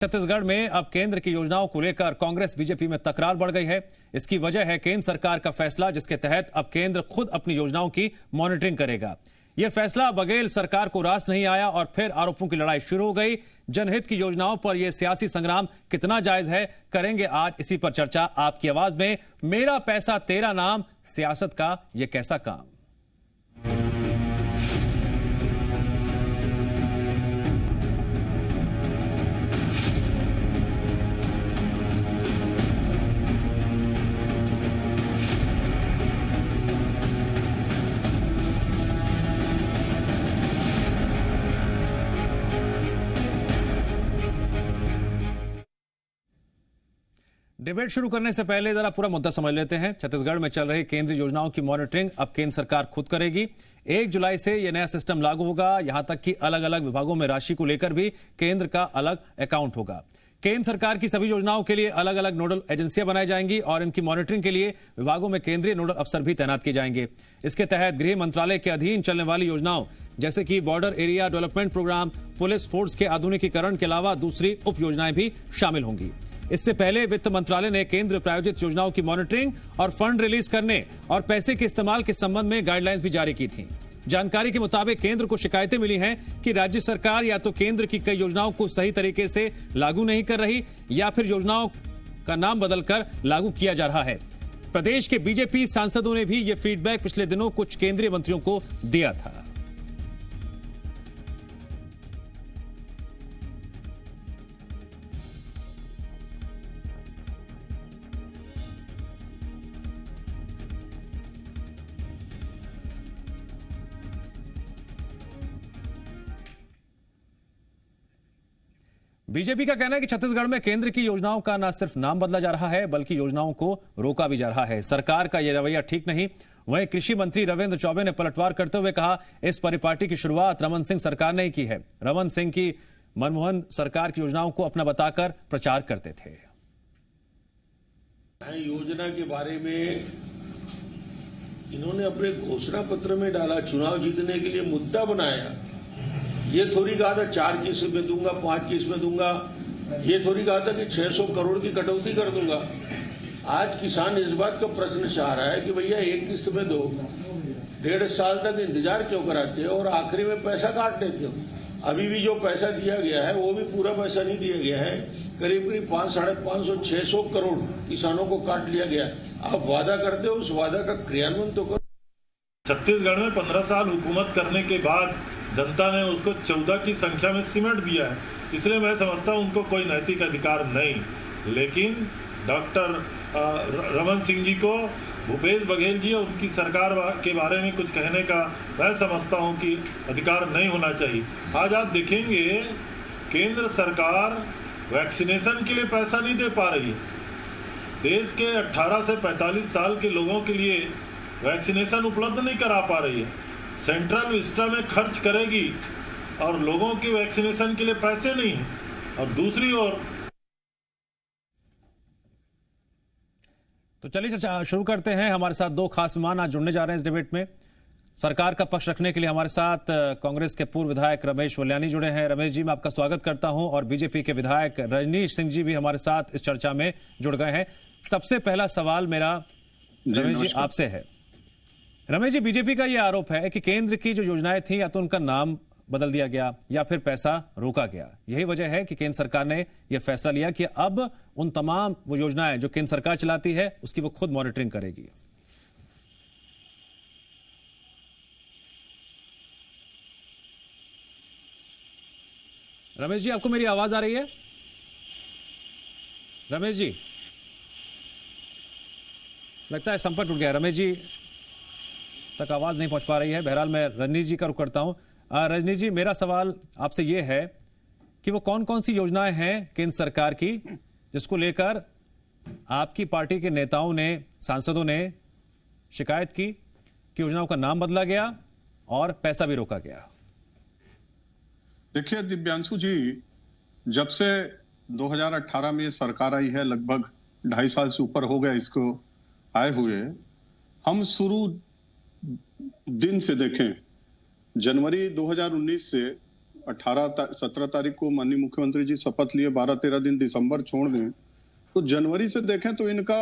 छत्तीसगढ़ में अब केंद्र की योजनाओं को लेकर कांग्रेस बीजेपी में तकरार बढ़ गई है। इसकी वजह है केंद्र सरकार का फैसला, जिसके तहत अब केंद्र खुद अपनी योजनाओं की मॉनिटरिंग करेगा। यह फैसला बघेल सरकार को रास नहीं आया और फिर आरोपों की लड़ाई शुरू हो गई। जनहित की योजनाओं पर यह सियासी संग्राम कितना जायज है, करेंगे आज इसी पर चर्चा आपकी आवाज में। मेरा पैसा तेरा नाम, सियासत का यह कैसा काम। डिबेट शुरू करने से पहले जरा पूरा मुद्दा समझ लेते हैं। छत्तीसगढ़ में चल रही केंद्रीय योजनाओं की मॉनिटरिंग अब केंद्र सरकार खुद करेगी। 1 जुलाई से यह नया सिस्टम लागू होगा। यहां तक कि अलग अलग विभागों में राशि को लेकर भी केंद्र का अलग अकाउंट होगा। केंद्र सरकार की सभी योजनाओं के लिए अलग अलग नोडल एजेंसियां बनाई जाएंगी और इनकी मॉनिटरिंग के लिए विभागों में केंद्रीय नोडल अफसर भी तैनात किए जाएंगे। इसके तहत गृह मंत्रालय के अधीन चलने वाली योजनाओं जैसे कि border area development programme, police force के आधुनिकीकरण के अलावा दूसरी उप योजनाएं भी शामिल होंगी। इससे पहले वित्त मंत्रालय ने केंद्र प्रायोजित योजनाओं की मॉनिटरिंग और फंड रिलीज करने और पैसे के इस्तेमाल के संबंध में गाइडलाइंस भी जारी की थी। जानकारी के मुताबिक केंद्र को शिकायतें मिली हैं कि राज्य सरकार या तो केंद्र की कई योजनाओं को सही तरीके से लागू नहीं कर रही या फिर योजनाओं का नाम बदलकर लागू किया जा रहा है। प्रदेश के बीजेपी सांसदों ने भी यह फीडबैक पिछले दिनों कुछ केंद्रीय मंत्रियों को दिया था। बीजेपी का कहना है कि छत्तीसगढ़ में केंद्र की योजनाओं का न सिर्फ नाम बदला जा रहा है बल्कि योजनाओं को रोका भी जा रहा है। सरकार का यह रवैया ठीक नहीं। वहीं कृषि मंत्री रविंद्र चौबे ने पलटवार करते हुए कहा, इस परिपाटी की शुरुआत रमन सिंह सरकार ने ही की है। रमन सिंह की मनमोहन सरकार की योजनाओं को अपना बताकर प्रचार करते थे। योजना के बारे में इन्होंने अपने घोषणा पत्र में डाला, चुनाव जीतने के लिए मुद्दा बनाया। ये थोड़ी कहा था 4 किस्त में दूंगा, 5 किस्त में दूंगा। ये थोड़ी कहा था कि 600 करोड़ की कटौती कर दूंगा। आज किसान इस बात का प्रश्न चाह रहा है कि भैया 1 किस्त में दो, 1.5 साल तक इंतजार क्यों कराते हो और आखिरी में पैसा काट देते हो। अभी भी जो पैसा दिया गया है वो भी पूरा पैसा नहीं दिया गया है। करीब करीब 500, 600 करोड़ किसानों को काट लिया गया। आप वादा करते हो, उस वादा का क्रियान्वयन तो करो। छत्तीसगढ़ में 15 साल हुकूमत करने के बाद जनता ने उसको 14 की संख्या में सिमट दिया है। इसलिए मैं समझता हूँ उनको कोई नैतिक अधिकार नहीं। लेकिन डॉक्टर रमन सिंह जी को भूपेश बघेल जी और उनकी सरकार के बारे में कुछ कहने का मैं समझता हूँ कि अधिकार नहीं होना चाहिए। आज आप देखेंगे केंद्र सरकार वैक्सीनेशन के लिए पैसा नहीं दे पा रही है। देश के 18 से 45 साल के लोगों के लिए वैक्सीनेशन उपलब्ध नहीं करा पा रही है। सेंट्रल विस्टा में खर्च करेगी और लोगों के वैक्सीनेशन के लिए पैसे नहीं है। और दूसरी ओर तो चलिए चर्चा शुरू करते हैं। हमारे साथ 2 खास मेहमान आज जुड़ने जा रहे हैं इस डिबेट में। सरकार का पक्ष रखने के लिए हमारे साथ कांग्रेस के पूर्व विधायक रमेश वल्यानी जुड़े हैं। रमेश जी, मैं आपका स्वागत करता हूं। और बीजेपी के विधायक रजनीश सिंह जी भी हमारे साथ इस चर्चा में जुड़ गए हैं। सबसे पहला सवाल मेरा रमेश जी आपसे है। रमेश जी, बीजेपी का यह आरोप है कि केंद्र की जो योजनाएं थी या तो उनका नाम बदल दिया गया या फिर पैसा रोका गया। यही वजह है कि केंद्र सरकार ने यह फैसला लिया कि अब उन तमाम वो योजनाएं जो केंद्र सरकार चलाती है उसकी वो खुद मॉनिटरिंग करेगी। रमेश जी, आपको मेरी आवाज आ रही है? रमेश जी, लगता है संपर्क टूट गया। रमेश जी तक आवाज नहीं पहुंच पा रही है। बहरहाल मैं रजनीश जी का रुख करता हूं। रजनीश जी, मेरा सवाल आपसे यह है कि वो कौन कौन सी योजनाएं हैं केंद्र सरकार की जिसको लेकर आपकी पार्टी के नेताओं ने, सांसदों ने शिकायत की कि योजनाओं का नाम बदला गया और पैसा भी रोका गया। देखिए दिव्यांशु जी, जब से 2018 में सरकार आई है, लगभग 2.5 साल से ऊपर हो गया इसको आए हुए, हम शुरू दिन से देखें जनवरी 2019 से 17 तारीख को माननीय मुख्यमंत्री जी शपथ लिए, 12-13 दिन दिसंबर छोड़ दें, तो जनवरी से देखें तो इनका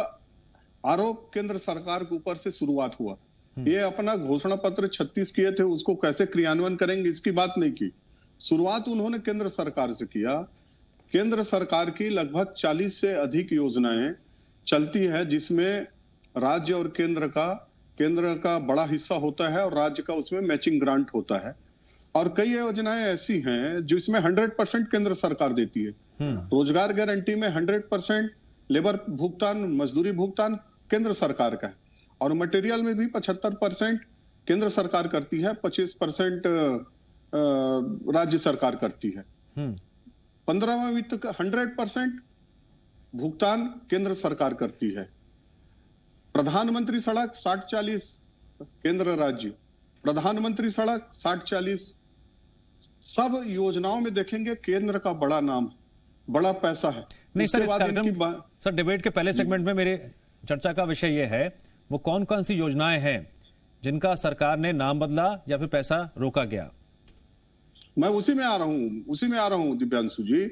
आरोप केंद्र सरकार के ऊपर से शुरुआत हुआ। ये अपना घोषणा पत्र 36 किए थे, उसको कैसे क्रियान्वयन करेंगे इसकी बात नहीं की। शुरुआत उन्होंने केंद्र सरकार से किया। केंद्र सरकार की लगभग 40 से अधिक योजनाएं चलती है, जिसमें राज्य और केंद्र का बड़ा हिस्सा होता है और राज्य का उसमें मैचिंग ग्रांट होता है। और कई योजनाएं ऐसी हैं जिसमें 100% केंद्र सरकार देती है। रोजगार गारंटी में 100% लेबर भुगतान, मजदूरी भुगतान केंद्र सरकार का है, और मटेरियल में भी 75% केंद्र सरकार करती है, 25% राज्य सरकार करती है। 15वां वित्त का 100% भुगतान केंद्र सरकार करती है। प्रधानमंत्री सड़क 60-40 केंद्र राज्य, प्रधानमंत्री सड़क 60-40, सब योजनाओं में देखेंगे केंद्र का बड़ा नाम, बड़ा पैसा है। नहीं सर, इस कार्यक्रम सर डिबेट के पहले सेगमेंट में मेरे चर्चा का विषय यह है वो कौन कौन सी योजनाएं हैं जिनका सरकार ने नाम बदला या फिर पैसा रोका गया। मैं उसी में आ रहा हूं दिव्यांशु जी।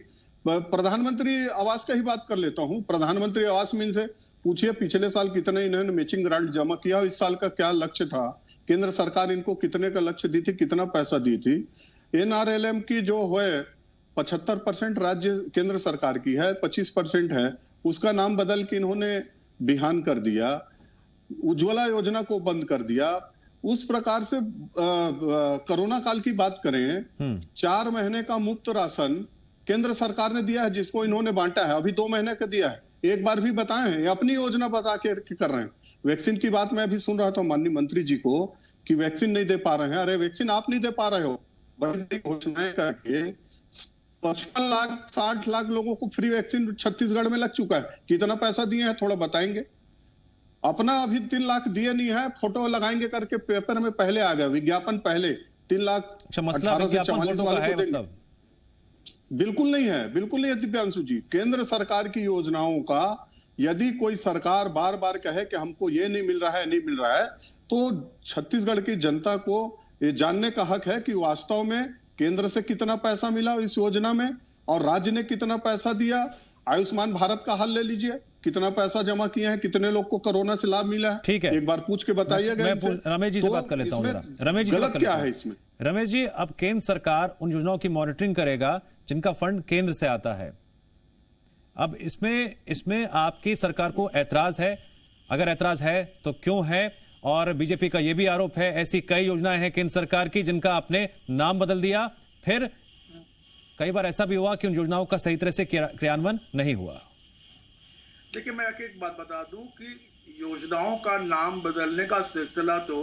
प्रधानमंत्री आवास का ही बात कर लेता हूं। प्रधानमंत्री आवास में इनसे पूछिए पिछले साल कितने इन्होंने मैचिंग ग्रांट जमा किया, इस साल का क्या लक्ष्य था, केंद्र सरकार इनको कितने का लक्ष्य दी थी, कितना पैसा दी थी। NRLM की जो है 75% राज्य केंद्र सरकार की है, 25% है, उसका नाम बदल के इन्होंने बिहान कर दिया। उज्ज्वला योजना को बंद कर दिया। उस प्रकार से कोरोना काल की बात करें, 4 महीने का मुफ्त राशन केंद्र सरकार ने दिया है, जिसको इन्होंने बांटा है। अभी 2 महीने का दिया है, एक बार भी बताए हैं, अपनी योजना बता के कर रहे हैं। वैक्सीन की बात मैं अभी सुन रहा था माननीय मंत्री जी को कि वैक्सीन नहीं दे पा रहे हैं। अरे वैक्सीन आप नहीं दे पा रहे हो, बड़ी घोषणाएं करके 55 लाख 60 लाख लोगों को फ्री वैक्सीन छत्तीसगढ़ में लग चुका है। कितना पैसा दिए हैं थोड़ा बताएंगे। अपना अभी 3 लाख दिए नहीं है, फोटो लगाएंगे करके पेपर में पहले आ गया, विज्ञापन पहले 3 लाख 18 से 44 वाले को देंगे। बिल्कुल नहीं है, बिल्कुल नहीं है दिव्यांशु जी। केंद्र सरकार की योजनाओं का यदि कोई सरकार बार बार कहे कि हमको ये नहीं मिल रहा है, नहीं मिल रहा है, तो छत्तीसगढ़ की जनता को ये जानने का हक है कि वास्तव में केंद्र से कितना पैसा मिला इस योजना में और राज्य ने कितना पैसा दिया। आयुष्मान भारत का हाल ले लीजिए, कितना पैसा जमा किए हैं, कितने लोग को कोरोना से लाभ मिला है। ठीक है, एक बार पूछ के बताइएगा। रमेश जी से बात कर लेता हूं। रमेश जी गलत क्या है इसमें? रमेश जी, अब केंद्र सरकार उन योजनाओं की मॉनिटरिंग करेगा जिनका फंड केंद्र से आता है। अब इसमें आपकी सरकार को ऐतराज है? अगर ऐतराज है तो क्यों है? और बीजेपी का यह भी आरोप है ऐसी कई योजनाएं हैं केंद्र सरकार की जिनका आपने नाम बदल दिया, फिर कई बार ऐसा भी हुआ कि उन योजनाओं का सही तरह से क्रियान्वयन नहीं हुआ। देखिए, मैं एक बात बता दूं कि योजनाओं का नाम बदलने का सिलसिला तो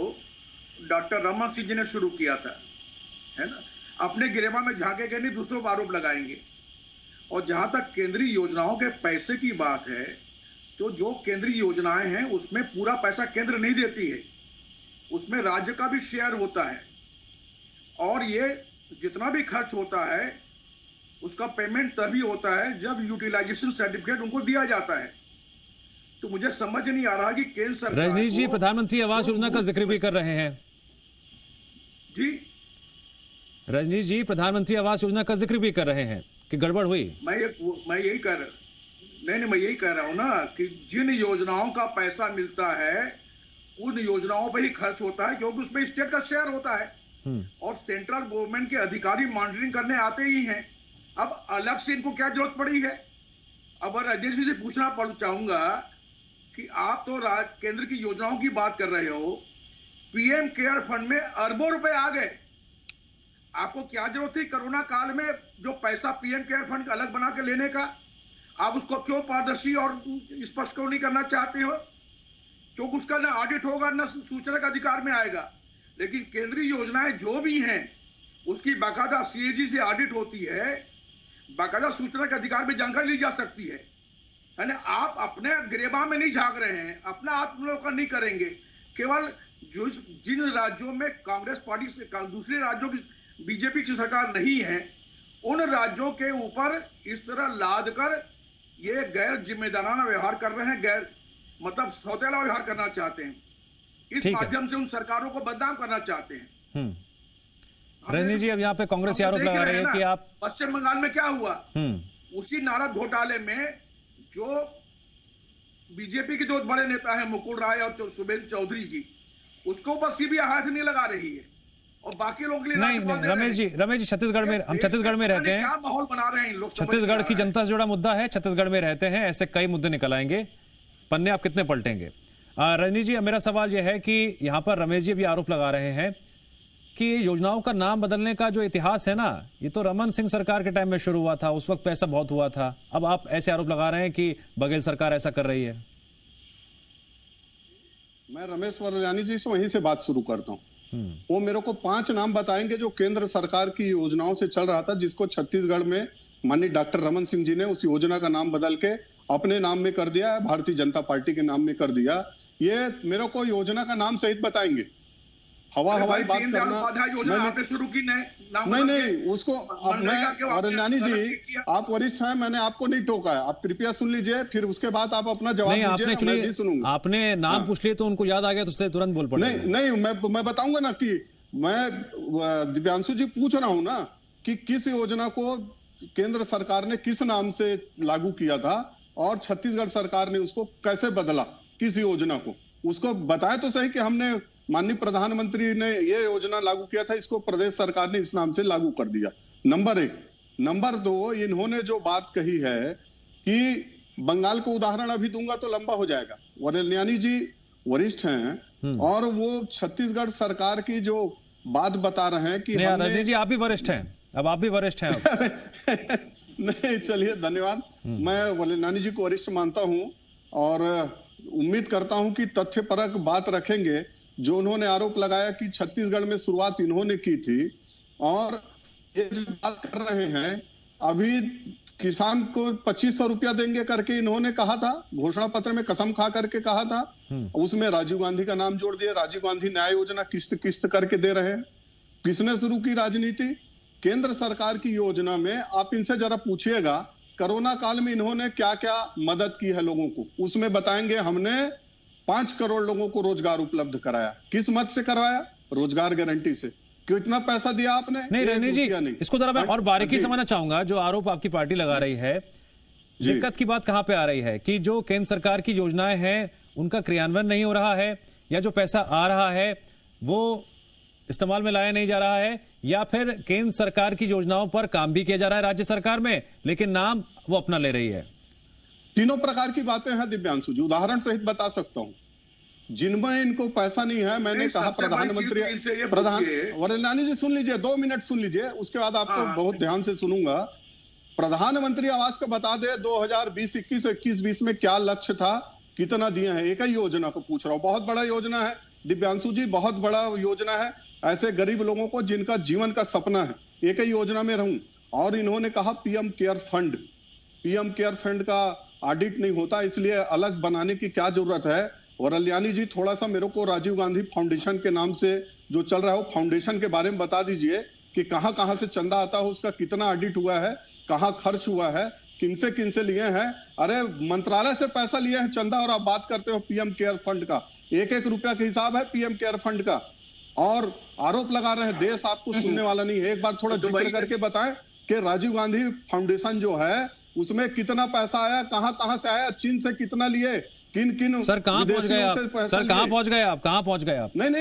डॉक्टर रमन सिंह जी ने शुरू किया था, है ना। अपने गिरेबा में झांकेंगे नहीं, दूसरों पर आरोप लगाएंगे। और जहां तक केंद्रीय योजनाओं के पैसे की बात है, तो जो केंद्रीय योजनाएं हैं उसमें पूरा पैसा केंद्र नहीं देती है, उसमें राज्य का भी शेयर होता है। और ये जितना भी खर्च होता है उसका पेमेंट तभी होता है जब यूटिलाइजेशन सर्टिफिकेट उनको दिया जाता है। तो मुझे समझ नहीं आ रहा कि केंद्र सरकार रजनीश जी प्रधानमंत्री आवास योजना का जिक्र भी कर रहे हैं। जी रजनीश जी प्रधानमंत्री आवास योजना का जिक्र भी कर रहे हैं कि गड़बड़ हुई। मैं यही कह रहा हूं ना कि जिन योजनाओं का पैसा मिलता है उन योजनाओं पर ही खर्च होता है, क्योंकि उसमें स्टेट का शेयर होता है और सेंट्रल गवर्नमेंट के अधिकारी मॉनिटरिंग करने आते ही हैं। अब अलग से इनको क्या जरूरत पड़ी है? अब रजनीश जी से पूछना चाहूंगा कि आप तो केंद्र की योजनाओं की बात कर रहे हो, पीएम केयर फंड में अरबों रुपए आ गए, आपको क्या जरूरत थी कोरोना काल में जो पैसा पीएम केयर फंड अलग बना के लेने का? आप उसको क्यों पारदर्शी और स्पष्ट क्यों नहीं करना चाहते हो? क्योंकि उसका ना ऑडिट होगा ना सूचना का अधिकार में आएगा। लेकिन केंद्रीय योजनाएं जो भी हैं उसकी बाकायदा सीएजी से ऑडिट होती है, बाकायदा सूचना के अधिकार में जानकारी ली जा सकती है ना। आप अपने गिरेबा में नहीं झांक रहे हैं, अपना आत्मलोकन नहीं करेंगे। केवल जो जिन राज्यों में कांग्रेस पार्टी से दूसरे राज्यों की बीजेपी की सरकार नहीं है, उन राज्यों के ऊपर इस तरह लाद कर ये गैर जिम्मेदाराना व्यवहार कर रहे हैं, गैर मतलब सौतेला व्यवहार करना चाहते हैं। इस माध्यम से उन सरकारों को बदनाम करना चाहते हैं। रजनी जी, अब यहाँ पे कांग्रेस आरोप लगा रही है कि आप पश्चिम बंगाल में क्या हुआ, उसी नारा घोटाले में जो बीजेपी के जो बड़े नेता है मुकुल राय और शुभेंदु चौधरी जी, उसको ऊपर सीबीआई हाथ नहीं लगा रही है और बाकी लोगों के लिए नहीं। रमेश जी छत्तीसगढ़ में, हम छत्तीसगढ़ में रहते हैं, क्या माहौल बना रहे हैं लोग। छत्तीसगढ़ की जनता से जुड़ा मुद्दा है, छत्तीसगढ़ में रहते हैं, ऐसे कई मुद्दे निकल आएंगे, पन्ने आप कितने पलटेंगे। रजनी जी, मेरा सवाल यह है कि यहाँ पर रमेश जी भी आरोप लगा रहे हैं कि योजनाओं का नाम बदलने का जो इतिहास है ना, ये तो रमन सिंह सरकार के टाइम में शुरू हुआ था, उस वक्त पैसा बहुत हुआ था। अब आप ऐसे आरोप लगा रहे हैं कि बघेल सरकार ऐसा कर रही है। मैं रमेश वरजानी जी से वहीं से बात शुरू करता हूँ। वो मेरे को 5 नाम बताएंगे जो केंद्र सरकार की योजनाओं से चल रहा था, जिसको छत्तीसगढ़ में माननीय डॉक्टर रमन सिंह जी ने उस योजना का नाम बदल के अपने नाम में कर दिया, भारतीय जनता पार्टी के नाम में कर दिया। ये मेरे को योजना का नाम सहित बताएंगे। हवाई बात करना योजना आपने शुरू की नहीं उसको और नानी जी आप वरिष्ठ हैं, मैंने आपको नहीं टोका है, आप कृपया सुन लीजिए, फिर उसके बाद आप अपना जवाब दीजिए, मैं भी सुनूंगा। आपने नाम पूछ लिया तो उनको याद आ गया तो उससे तुरंत बोल पड़े। नहीं मैं बताऊंगा ना कि मैं दिव्यांशु जी पूछ रहा हूं ना कि किस योजना को केंद्र सरकार ने किस नाम से लागू किया था और छत्तीसगढ़ सरकार ने उसको कैसे बदला, किस योजना को, उसको बताए तो सही कि हमने माननीय प्रधानमंत्री ने ये योजना लागू किया था, इसको प्रदेश सरकार ने इस नाम से लागू कर दिया। नंबर 1। नंबर 2, इन्होंने जो बात कही है कि बंगाल को उदाहरण अभी दूंगा तो लंबा हो जाएगा। वरल्यानी जी वरिष्ठ हैं और वो छत्तीसगढ़ सरकार की जो बात बता रहे हैं कि रजनी जी आप भी वरिष्ठ हैं, अब आप भी वरिष्ठ हैं। नहीं चलिए धन्यवाद, मैं वरल्यानी जी को वरिष्ठ मानता हूं और उम्मीद करता हूं कि तथ्यपरक बात रखेंगे। जो उन्होंने आरोप लगाया कि छत्तीसगढ़ में शुरुआत इन्होंने की थी और ये जो बात कर रहे हैं अभी किसान को 2500 रुपया देंगे करके इन्होंने कहा था, घोषणा पत्र में कसम खा करके कहा था, उसमें राजीव गांधी का नाम जोड़ दिया। राजीव गांधी न्याय योजना किस्त किस्त करके दे रहे हैं। किसने शुरू की राजनीति? केंद्र सरकार की योजना में। आप इनसे जरा पूछिएगा कोरोना काल में इन्होंने क्या क्या मदद की है लोगों को, उसमें बताएंगे हमने 5 करोड़ लोगों को रोजगार उपलब्ध कराया। किस मत से करवाया? रोजगार गारंटी से। कितना पैसा दिया आपने? नहीं रजनी जी, इसको जरा मैं और बारीकी समझना चाहूंगा। जो आरोप आपकी पार्टी लगा रही है, दिक्कत की बात कहां पे आ रही है कि जो केंद्र सरकार की योजनाएं हैं उनका क्रियान्वयन नहीं हो रहा है, या जो पैसा आ रहा है वो इस्तेमाल में लाया नहीं जा रहा है, या फिर केंद्र सरकार की योजनाओं पर काम भी किया जा रहा है राज्य सरकार में, लेकिन नाम वो अपना ले रही है? तीनों प्रकार की बातें हैं दिव्यांशु जी, उदाहरण सहित बता सकता हूं। जिनमें इनको पैसा नहीं है, मैंने कहा प्रधानमंत्री वरल्यानी जी सुन लीजिए, 2 मिनट सुन लीजिए, उसके बाद आपको बहुत ध्यान से सुनूंगा। प्रधानमंत्री आवास का बता दे 2020-21 में क्या लक्ष्य था, कितना दिए हैं? एक ही योजना को पूछ रहा हूं, बहुत बड़ा योजना है दिव्यांशु जी, बहुत बड़ा योजना है ऐसे गरीब लोगों को जिनका जीवन का सपना है, एक ही योजना में रहूं। और इन्होंने कहा PM care fund, PM care fund का ऑडिट नहीं होता, इसलिए अलग बनाने की क्या जरूरत है? वरल्यानी जी थोड़ा सा मेरे को राजीव गांधी फाउंडेशन के नाम से जो चल रहा है वो फाउंडेशन के बारे में बता दीजिए कि कहां से चंदा आता है, उसका कितना ऑडिट हुआ है, कहां खर्च हुआ है, किनसे लिए हैं? अरे मंत्रालय से पैसा लिए हैं चंदा, और आप बात करते हो पीएम केयर फंड का। 1-1 रुपया का हिसाब है पीएम केयर फंड का, और आरोप लगा रहे हैं। देश आपको सुनने वाला नहीं है। एक बार थोड़ा जिक्र करके बताएं कि राजीव गांधी फाउंडेशन जो है उसमें कितना पैसा आया, कहां से आया, चीन से कितना लिए, किन सर कहां पहुंच गए आप? सर कहां पहुंच गए आप? कहां पहुंच गए आप? नहीं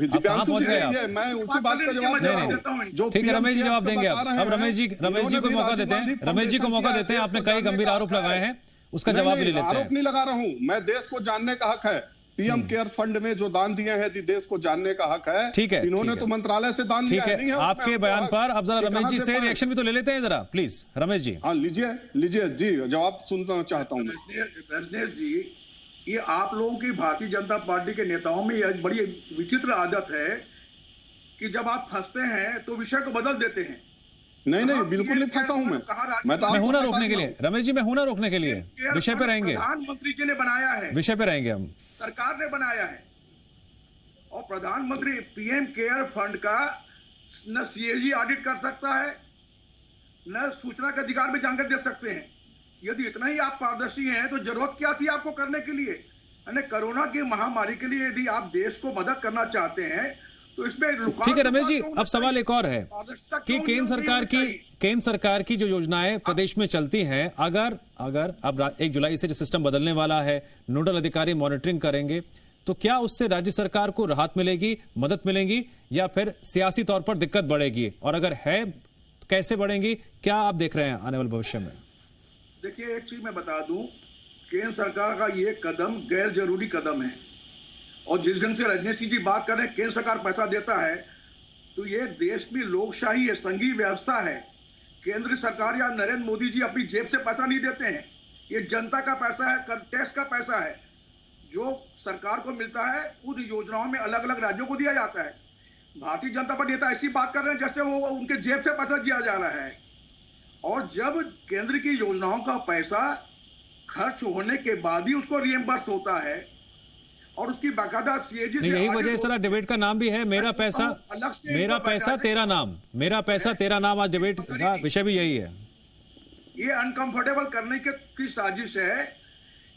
दिव्यांशु जी, मैं उसी बात का जवाब दे रहा हूं। ठीक है रमेश जी जवाब देंगे। अब रमेश जी को मौका देते हैं, रमेश जी को मौका देते हैं। आपने कई गंभीर आरोप लगाए हैं, उसका जवाब भी ले लेते हैं। आरोप नहीं लगा रहा हूं मैं, देश को जानने का हक है। पीएम केयर फंड में जो दान दिए हैं देश को जानने का हक है। ठीक है, इन्होंने तो मंत्रालय से दान दिया है। आपके बयान पर अब जरा रमेश जी से रिएक्शन भी तो ले लेते हैं जरा, प्लीज रमेश जी। हाँ लीजिए जी, जवाब सुनना चाहता हूँ। रजनेश जी, ये आप लोगों की भारतीय जनता पार्टी के नेताओं में एक बड़ी विचित्र आदत है कि जब आप फंसते हैं तो विषय को बदल देते हैं। नहीं बिल्कुल नहीं फंसा हूं मैं तो हूं ना रोकने के लिए। रमेश जी मैं हूं ना रोकने के लिए, विषय पे रहेंगे। प्रधानमंत्री जी ने बनाया है, विषय पे रहेंगे हम, सरकार ने बनाया है। और प्रधानमंत्री पीएम केयर फंड का न सीएजी ऑडिट कर सकता है, न सूचना के अधिकार में जानकारी दे सकते हैं। यदि इतना ही आप पारदर्शी हैं तो जरूरत क्या थी आपको करने के लिए? कोरोना की महामारी के लिए यदि आप देश को मदद करना चाहते हैं तो इसमें ठीक है रमेश जी, अब सवाल एक और है कि केंद्र सरकार की जो योजनाएं प्रदेश में चलती हैं, अगर अब 1 जुलाई से जो सिस्टम बदलने वाला है, नोडल अधिकारी मॉनिटरिंग करेंगे, तो क्या उससे राज्य सरकार को राहत मिलेगी, मदद मिलेगी, या फिर सियासी तौर पर दिक्कत बढ़ेगी? और अगर है तो कैसे बढ़ेंगी? क्या आप देख रहे हैं आने वाले भविष्य में? देखिए, एक चीज मैं बता दूं, केंद्र सरकार का ये कदम गैर जरूरी कदम है। और जिस ढंग से रजनीश सिंह जी बात कर रहे हैं, केंद्र सरकार पैसा देता है, तो ये देश में लोकशाही है, संघीय व्यवस्था है। केंद्र सरकार या नरेंद्र मोदी जी अपनी जेब से पैसा नहीं देते हैं, ये जनता का पैसा है, टैक्स का पैसा है, जो सरकार को मिलता है। उन योजनाओं में अलग अलग राज्यों को दिया जाता है। भारतीय जनता पार्टी नेता ऐसी बात कर रहे हैं जैसे वो उनके जेब से पैसा दिया जा रहा है। और जब केंद्र की योजनाओं का पैसा खर्च होने के बाद ही उसको रिएम्बर्स होता है और उसकी बाकायदा सीएजी से, यही वजह से डिबेट का नाम भी है मेरा पैसा तेरा नाम। मेरा पैसा तेरा नाम, आज डिबेट का विषय भी यही है। ये अनकंफर्टेबल करने की साजिश है।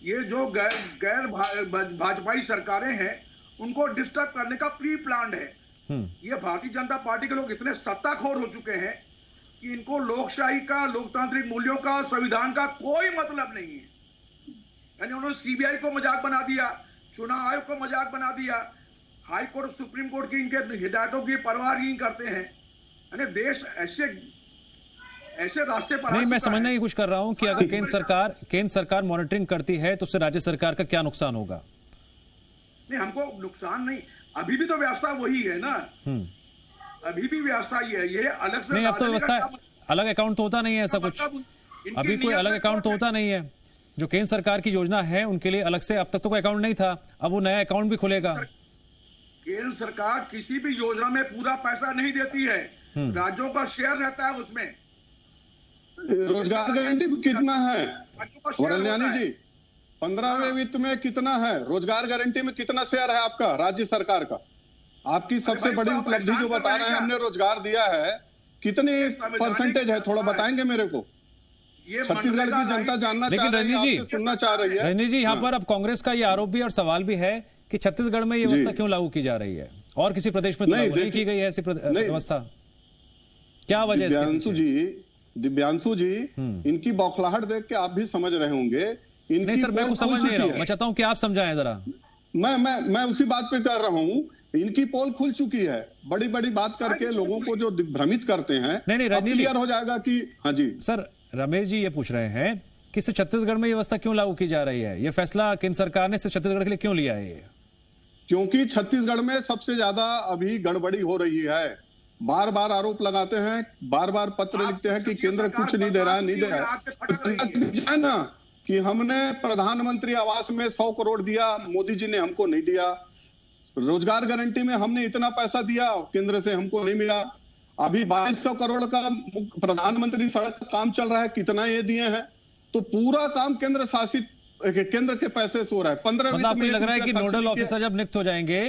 ये जो गैर भाजपाई सरकारें हैं, उनको डिस्टर्ब करने का प्री प्लान्ड है। ये भारतीय जनता पार्टी के लोग इतने सत्ताखोर हो चुके हैं कि इनको लोकशाही का, लोकतांत्रिक मूल्यों का, संविधान का कोई मतलब नहीं है। यानी उन्होंने सीबीआई को मजाक बना दिया, चुनाव आयोग को मजाक बना दिया, हाई कोर्ट, सुप्रीम कोर्ट की इनके हिदायतों की परवाह नहीं करते हैं। यानी देश ऐसे रास्ते पर नहीं, मैं समझने की कोशिश कर रहा हूं कि अगर केंद्र सरकार मॉनिटरिंग करती है तो उससे राज्य सरकार का क्या नुकसान होगा? नहीं, हमको नुकसान नहीं, अभी भी तो व्यवस्था वही है ना। अभी भी व्यवस्था ही है, ये अलग से नहीं। अब तो व्यवस्था अलग अकाउंट तो होता नहीं है, ऐसा कुछ अभी कोई अलग अकाउंट तो होता नहीं है। जो केंद्र सरकार की योजना है उनके लिए अलग से अब तक तो कोई अकाउंट नहीं था, अब वो नया अकाउंट भी खुलेगा। केंद्र सरकार किसी भी योजना में पूरा पैसा नहीं देती है, राज्यों का शेयर रहता है उसमें। रोजगार गारंटी कितना है वरल्यानी जी? 15वें वित्त में कितना है? रोजगार गारंटी में कितना शेयर है आपका, राज्य सरकार का? आपकी सबसे बड़ी उपलब्धि जो बता रहे हैं, हमने रोजगार दिया है, कितने परसेंटेज है, थोड़ा बताएंगे मेरे को? छत्तीसगढ़ की जनता जानना चाह रही है, आपसे सुनना चाह रही है। रजनीश जी, यहाँ पर अब कांग्रेस का ये आरोप भी और सवाल भी है कि छत्तीसगढ़ में ये व्यवस्था क्यों लागू की जा रही है और किसी प्रदेश में लागू नहीं की गई है ऐसी व्यवस्था? क्या वजह है? दिव्यांशु जी, इनकी बौखलाहट देख के आप भी समझ रहे होंगे। नहीं सर, मैं कुछ समझ नहीं रहा हूं, मैं चाहता हूं कि आप समझाएं जरा। मैं उसी बात पे कर रहा हूं। इनकी पोल खुल चुकी है, बड़ी बड़ी बात करके लोगों को जो दिग्भ्रमित करते हैं। नहीं, क्लियर हो जाएगा कि हाँ जी सर। रमेश जी ये पूछ रहे हैं कि सिर्फ छत्तीसगढ़ में ये व्यवस्था क्यों लागू की जा रही है? ये फैसला केंद्र सरकार ने सिर्फ छत्तीसगढ़ के लिए क्यों लिया है? क्योंकि छत्तीसगढ़ में सबसे ज्यादा अभी गड़बड़ी हो रही है। बार बार आरोप लगाते हैं, बार बार पत्र लिखते हैं कि केंद्र कुछ नहीं दे रहा है ना, कि हमने प्रधानमंत्री आवास में 100 करोड़ दिया, मोदी जी ने हमको नहीं दिया। रोजगार गारंटी में हमने इतना पैसा दिया, केंद्र से हमको नहीं मिला। अभी 2200 करोड़ का प्रधानमंत्री सड़क का काम चल रहा है, कितना ये दिए हैं? तो पूरा काम केंद्र शासित, केंद्र के पैसे से हो रहा है। 15 मतलब आपको लग रहा है कि नोडल ऑफिसर जब नियुक्त हो जाएंगे,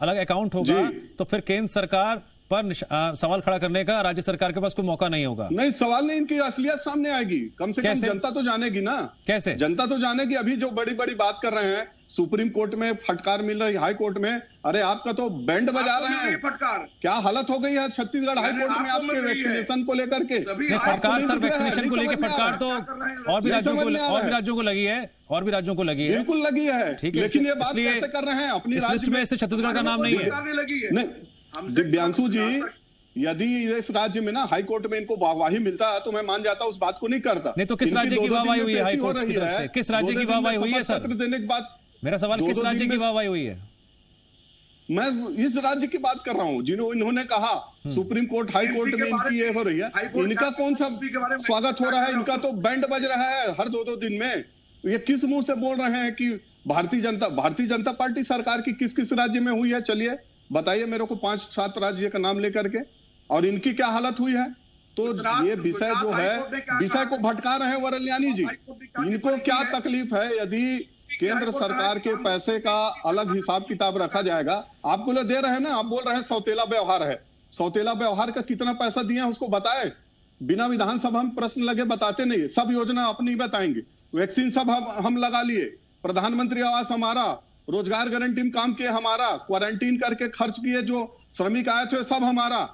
अलग अकाउंट होगा, तो फिर केंद्र सरकार पर सवाल खड़ा करने का राज्य सरकार के पास कोई मौका नहीं होगा? नहीं, सवाल नहीं, इनकी असलियत सामने आएगी। कम से कम जनता तो जानेगी ना। कैसे जनता तो जानेगी? अभी जो बड़ी बड़ी बात कर रहे हैं, सुप्रीम कोर्ट में फटकार मिल रही, हाई कोर्ट में, अरे आपका तो बैंड बजा रहे हैं। फटकार क्या हालत हो गई है छत्तीसगढ़ हाई कोर्ट में आपके वैक्सीनेशन को लेकर के? फटकार सर, वैक्सीनेशन को लेकर फटकार तो और भी राज्यों को लगी है, और भी राज्यों को लगी है, बिल्कुल लगी है। ठीक है, लेकिन ये बात कैसे कर रहे हैं? अपनी लिस्ट में से छत्तीसगढ़ का नाम नहीं है। दिव्यांशु जी, यदि इस राज्य में ना हाई कोर्ट में इनको वाहवाही मिलता है तो मैं मान जाता, उस बात को नहीं करता। नहीं तो किस राज्य की वाहवाही हुई है हाई कोर्ट की तरफ से? किस राज्य की वाहवाही हुई है सर? देने के बाद मेरा सवाल, किस राज्य की वाहवाही हुई है? मैं इस राज्य की बात कर रहा हूं इन्होंने कहा सुप्रीम कोर्ट, हाई कोर्ट में इनकी ये हो रही है। इनका कौन सा स्वागत हो रहा है? इनका तो बैंड बज रहा है हर 2-2 दिन में। ये किस मुंह से बोल रहे हैं कि भारतीय जनता पार्टी सरकार की किस किस राज्य में हुई है? चलिए बताइए मेरे को 5-7 राज्य का नाम लेकर के, और इनकी क्या हालत हुई है? तो ये विषय जो है, विषय को भटका रहे हैं वरल्यानी जी। इनको क्या तकलीफ है यदि केंद्र सरकार के पैसे का अलग हिसाब किताब रखा जाएगा? आपको लोग दे रहे हैं ना, आप बोल रहे हैं सौतेला व्यवहार है। सौतेला व्यवहार का कितना पैसा दिए हैं उसको बताए। बिना विधानसभा में प्रश्न लगे बताते नहीं, सब योजना अपनी बताएंगे। वैक्सीन सब हम लगा लिए, प्रधानमंत्री आवास हमारा, रोजगार गारंटी में काम किए हमारा, क्वारंटीन करके खर्च किए जो श्रमिक आए थे सब हमारा।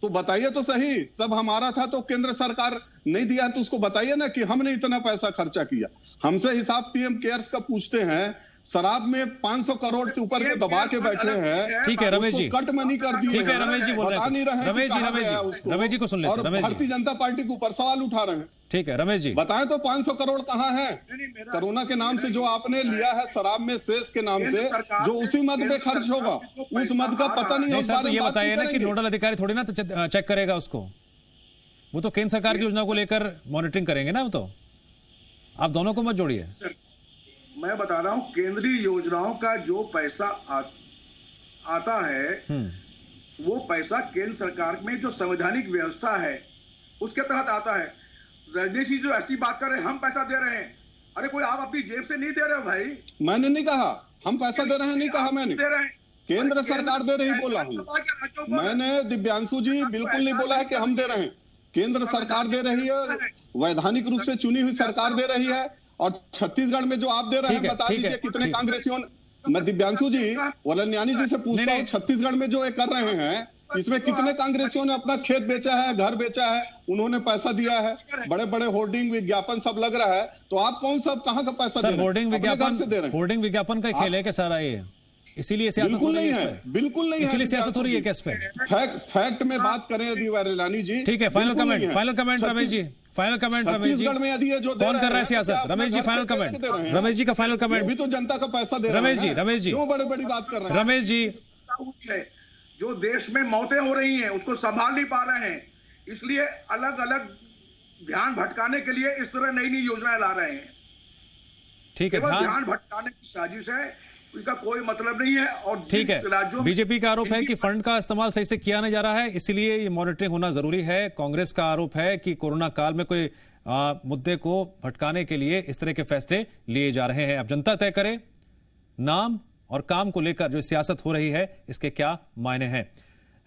तो बताइए तो सही, जब हमारा था तो केंद्र सरकार नहीं दिया तो उसको बताइए ना कि हमने इतना पैसा खर्चा किया। हमसे हिसाब पीएम केयर्स का पूछते हैं, शराब में 500 करोड़ से ऊपर के दबा के बैठे हैं। ठीक है रमेश जी, कट मनी कर दिए। ठीक है रमेश जी, बता नहीं रहे हैं रमेश जी को सुन लेते हैं। भारतीय जनता पार्टी के ऊपर सवाल उठा रहे हैं। ठीक है रमेश जी, बताएं तो 500 करोड़ कहाँ है? कोरोना के नाम से जो आपने लिया है शराब में सेस के नाम से, जो उसी मद में खर्च होगा, उस मद का पता नहीं। सर तो ये बताइए ना कि नोडल अधिकारी थोड़ी ना चेक करेगा उसको, वो तो केंद्र सरकार की योजना को लेकर मॉनिटरिंग करेंगे ना। वो तो आप दोनों को मत जोड़िए। मैं बता रहा हूं, केंद्रीय योजनाओं का जो पैसा आता है वो पैसा केंद्र सरकार में जो संवैधानिक व्यवस्था है उसके तहत आता है। रजनीश जी जो ऐसी बात कर रहे हैं, हम पैसा दे रहे हैं, अरे कोई आप अपनी जेब से नहीं दे रहे हो भाई। मैंने नहीं कहा हम पैसा दे रहे हैं, नहीं कहा मैंने, केंद्र सरकार दे रही बोला हूँ मैंने। दिव्यांशु जी बिल्कुल नहीं बोला है कि हम दे रहे हैं, केंद्र सरकार दे रही है, वैधानिक रूप से चुनी हुई सरकार दे रही है। और छत्तीसगढ़ में जो आप दे रहे हैं, बता दीजिए कितने कांग्रेसियों। मैं दिव्यांशु जी वलन्यानी जी से पूछता हूँ, छत्तीसगढ़ में जो ये कर रहे हैं इसमें कितने कांग्रेसियों ने अपना खेत बेचा है, घर बेचा है, उन्होंने पैसा दिया है, बड़े बड़े होर्डिंग विज्ञापन सब लग रहा है। तो आप कौन सा कहाँ का पैसा दे रहे हैं? होर्डिंग विज्ञापन का खेल है क्या सारा ये? इसीलिए सियासत बिल्कुल नहीं है, बिल्कुल नहीं है, इसीलिए सियासत हो रही है। किस पे फैक्ट में बात करें यदि वलन्यानी जी? ठीक है, final comment Ramesh ji, final comment Ramesh ji. में जो कौन कर रहा है सियासत? रमेश जी फाइनल कमेंट, रमेश जी का फाइनल कमेंट। भी तो जनता का पैसा दे रमेश जी, रमेश जी क्यों बड़ी बड़ी बात कर रहे हैं? रमेश जी, जो देश में मौतें हो रही हैं उसको संभाल नहीं पा रहे हैं, इसलिए अलग अलग ध्यान भटकाने के लिए इस तरह नई नई योजनाएं ला रहे हैं। ठीक है, ध्यान भटकाने की साजिश है, इसका कोई मतलब नहीं है। और ठीक है, बीजेपी का आरोप है कि फंड का इस्तेमाल सही से किया नहीं जा रहा है, इसलिए ये मॉनिटरिंग होना जरूरी है। कांग्रेस का आरोप है कि कोरोना काल में कोई मुद्दे को भटकाने के लिए इस तरह के फैसले लिए जा रहे हैं। अब जनता तय करे नाम और काम को लेकर जो सियासत हो रही है इसके क्या मायने हैं।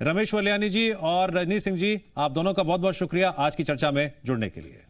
रमेश वल्यानी जी और रजनीश सिंह जी, आप दोनों का बहुत बहुत शुक्रिया आज की चर्चा में जुड़ने के लिए।